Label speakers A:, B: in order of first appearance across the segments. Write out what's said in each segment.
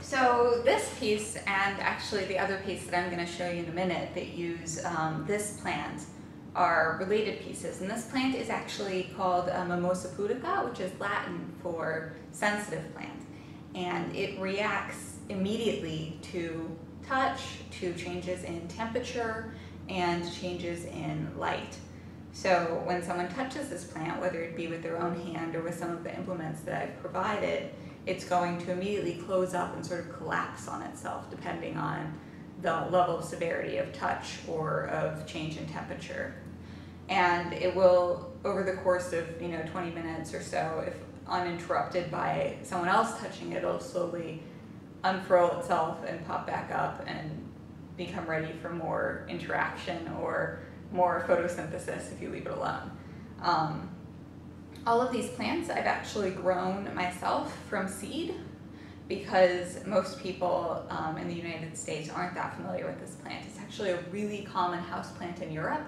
A: So this piece, and actually the other piece that I'm going to show you in a minute that use this plant, are related pieces. And this plant is actually called Mimosa pudica, which is Latin for sensitive plant. And it reacts immediately to touch, to changes in temperature, and changes in light. So when someone touches this plant, whether it be with their own hand or with some of the implements that I've provided, it's going to immediately close up and sort of collapse on itself depending on the level of severity of touch or of change in temperature. And it will, over the course of 20 minutes or so, if uninterrupted by someone else touching it, it'll slowly unfurl itself and pop back up and become ready for more interaction or more photosynthesis if you leave it alone. All of these plants I've actually grown myself from seed because most people in the United States aren't that familiar with this plant. It's actually a really common houseplant in Europe,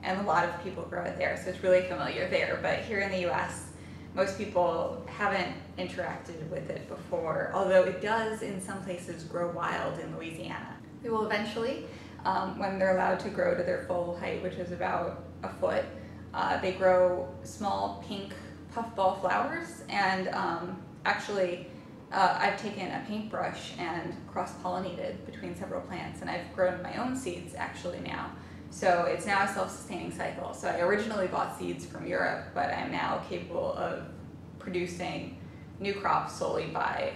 A: and a lot of people grow it there, so it's really familiar there. But here in the US, most people haven't interacted with it before, although it does in some places grow wild in Louisiana. They will eventually, when they're allowed to grow to their full height, which is about a foot, they grow small pink puffball flowers, and actually I've taken a paintbrush and cross-pollinated between several plants, and I've grown my own seeds actually now. So it's now a self-sustaining cycle. So I originally bought seeds from Europe, but I'm now capable of producing new crops solely by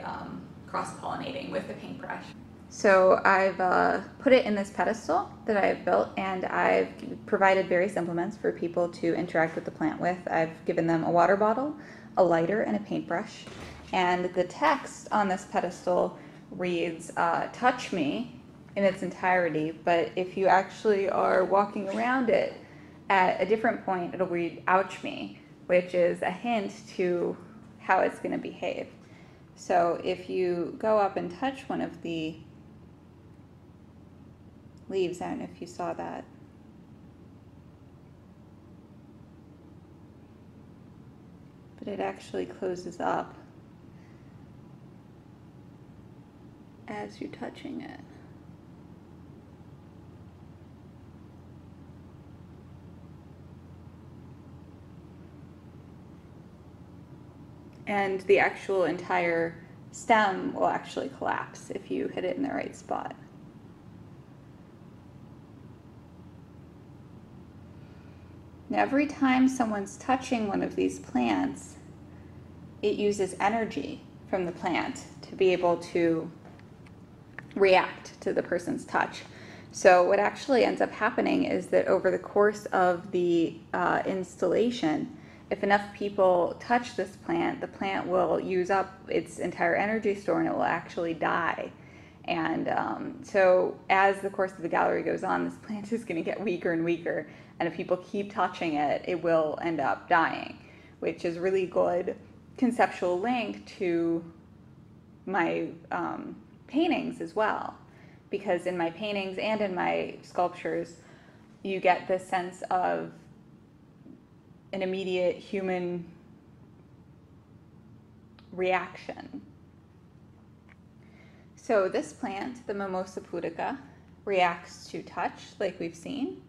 A: cross-pollinating with a paintbrush. So I've put it in this pedestal that I've built, and I've provided various implements for people to interact with the plant with. I've given them a water bottle, a lighter, and a paintbrush. And the text on this pedestal reads, touch me, in its entirety, but if you actually are walking around it, at a different point it'll read, ouch me, which is a hint to how it's going to behave. So if you go up and touch one of the leaves, I don't know if you saw that. But it actually closes up as you're touching it. And the actual entire stem will actually collapse if you hit it in the right spot. Now, every time someone's touching one of these plants, it uses energy from the plant to be able to react to the person's touch. So what actually ends up happening is that over the course of the installation, if enough people touch this plant, the plant will use up its entire energy store and it will actually die. And so as the course of the gallery goes on, this plant is going to get weaker and weaker. And if people keep touching it, it will end up dying, which is a really good conceptual link to my paintings as well. Because in my paintings and in my sculptures, you get this sense of an immediate human reaction. So this plant, the Mimosa pudica, reacts to touch like we've seen.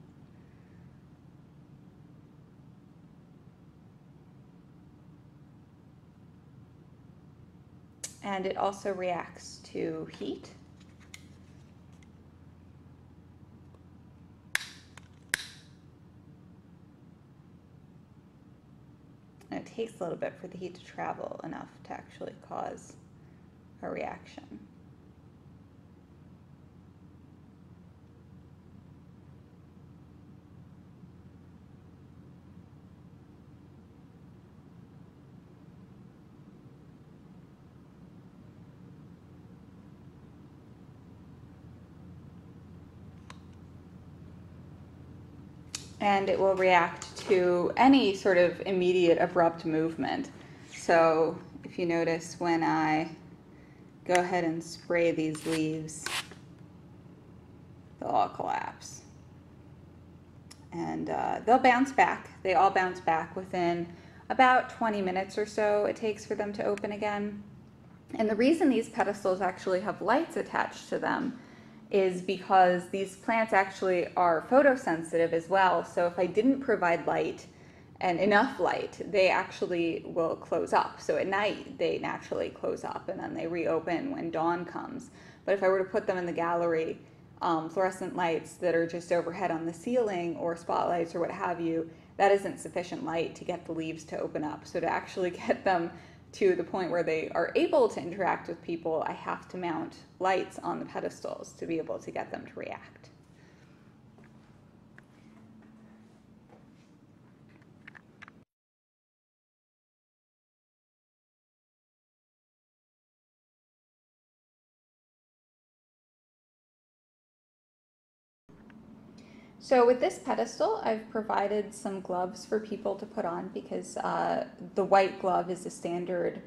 A: And it also reacts to heat. And it takes a little bit for the heat to travel enough to actually cause a reaction. And it will react to any sort of immediate abrupt movement. So if you notice when I go ahead and spray these leaves, they'll all collapse. And they'll bounce back. They all bounce back within about 20 minutes or so it takes for them to open again. And the reason these pedestals actually have lights attached to them is because these plants actually are photosensitive as well. So if I didn't provide light and enough light, they actually will close up. So at night, they naturally close up and then they reopen when dawn comes. But if I were to put them in the gallery, fluorescent lights that are just overhead on the ceiling or spotlights or what have you, that isn't sufficient light to get the leaves to open up. So to actually get them to the point where they are able to interact with people, I have to mount lights on the pedestals to be able to get them to react. So with this pedestal, I've provided some gloves for people to put on because the white glove is the standard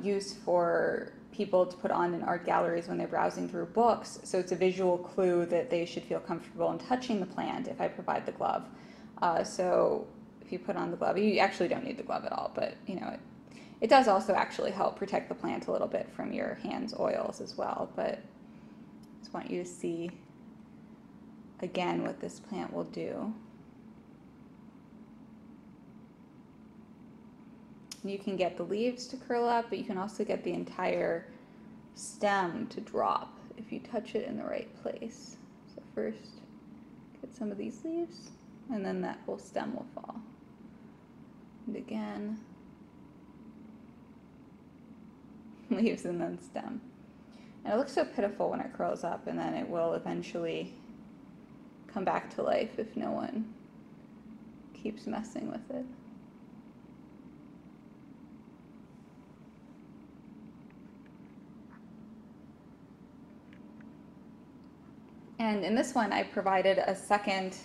A: use for people to put on in art galleries when they're browsing through books. So it's a visual clue that they should feel comfortable in touching the plant if I provide the glove. So if you put on the glove, you actually don't need the glove at all, but you know, it does also actually help protect the plant a little bit from your hands' oils as well. But I just want you to see again what this plant will do. You can get the leaves to curl up, but you can also get the entire stem to drop if you touch it in the right place. So first, get some of these leaves, and then that whole stem will fall. And again, leaves and then stem. And it looks so pitiful when it curls up, and then it will eventually come back to life if no one keeps messing with it. And in this one, I provided a second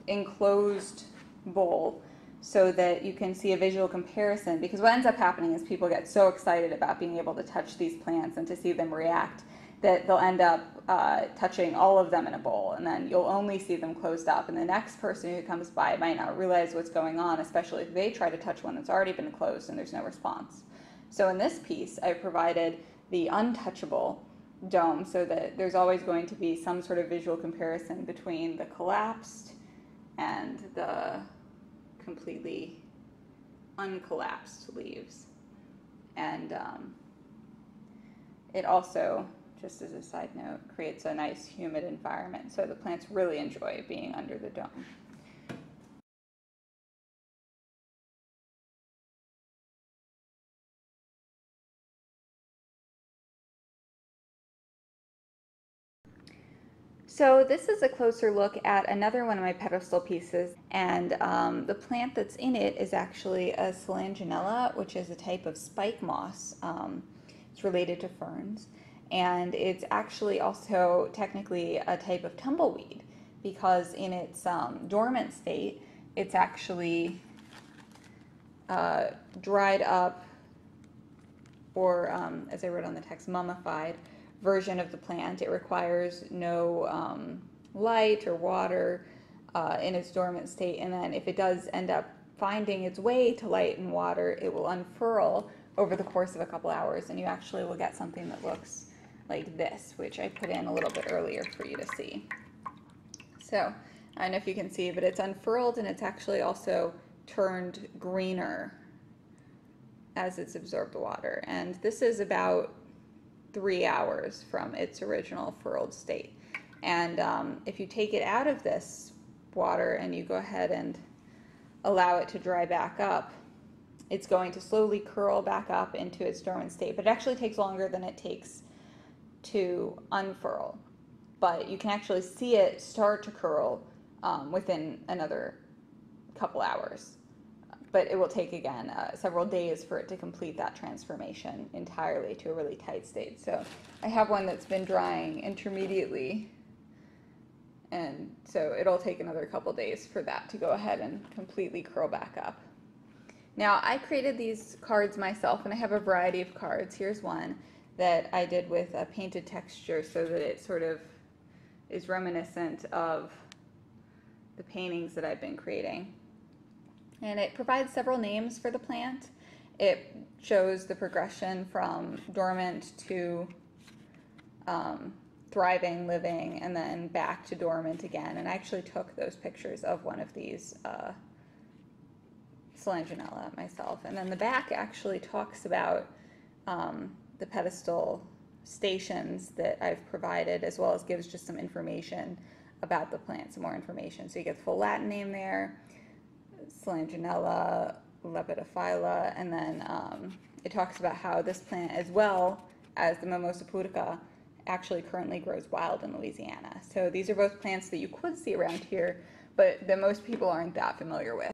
A: enclosed bowl so that you can see a visual comparison, because what ends up happening is people get so excited about being able to touch these plants and to see them react that they'll end up touching all of them in a bowl, and then you'll only see them closed up, and the next person who comes by might not realize what's going on, especially if they try to touch one that's already been closed and there's no response. So in this piece, I provided the untouchable dome so that there's always going to be some sort of visual comparison between the collapsed and the completely uncollapsed leaves. And it also, just as a side note, creates a nice humid environment, so the plants really enjoy being under the dome. So this is a closer look at another one of my pedestal pieces, and the plant that's in it is actually a Solanginella, which is a type of spike moss. It's related to ferns, and it's actually also technically a type of tumbleweed, because in its dormant state, it's actually dried up, or as I wrote on the text, mummified version of the plant. It requires no light or water in its dormant state, and then if it does end up finding its way to light and water, it will unfurl over the course of a couple hours, and you actually will get something that looks like this, which I put in a little bit earlier for you to see. So I don't know if you can see, but it's unfurled, and it's actually also turned greener as it's absorbed the water, and this is about 3 hours from its original furled state. And if you take it out of this water and you go ahead and allow it to dry back up, it's going to slowly curl back up into its dormant state, but it actually takes longer than it takes to unfurl. But you can actually see it start to curl within another couple hours. But it will take, again, several days for it to complete that transformation entirely to a really tight state. So I have one that's been drying intermediately, and so it'll take another couple days for that to go ahead and completely curl back up. Now, I created these cards myself, and I have a variety of cards. Here's one that I did with a painted texture so that it sort of is reminiscent of the paintings that I've been creating. And it provides several names for the plant, It shows the progression from dormant to thriving, living, and then back to dormant again. And I actually took those pictures of one of these Solanginella myself. And then the back actually talks about the pedestal stations that I've provided, as well as gives just some information about the plant, some more information. So you get the full Latin name there, Solanginella lepidophylla, and then it talks about how this plant, as well as the Mimosa pudica, actually currently grows wild in Louisiana. So these are both plants that you could see around here, but that most people aren't that familiar with.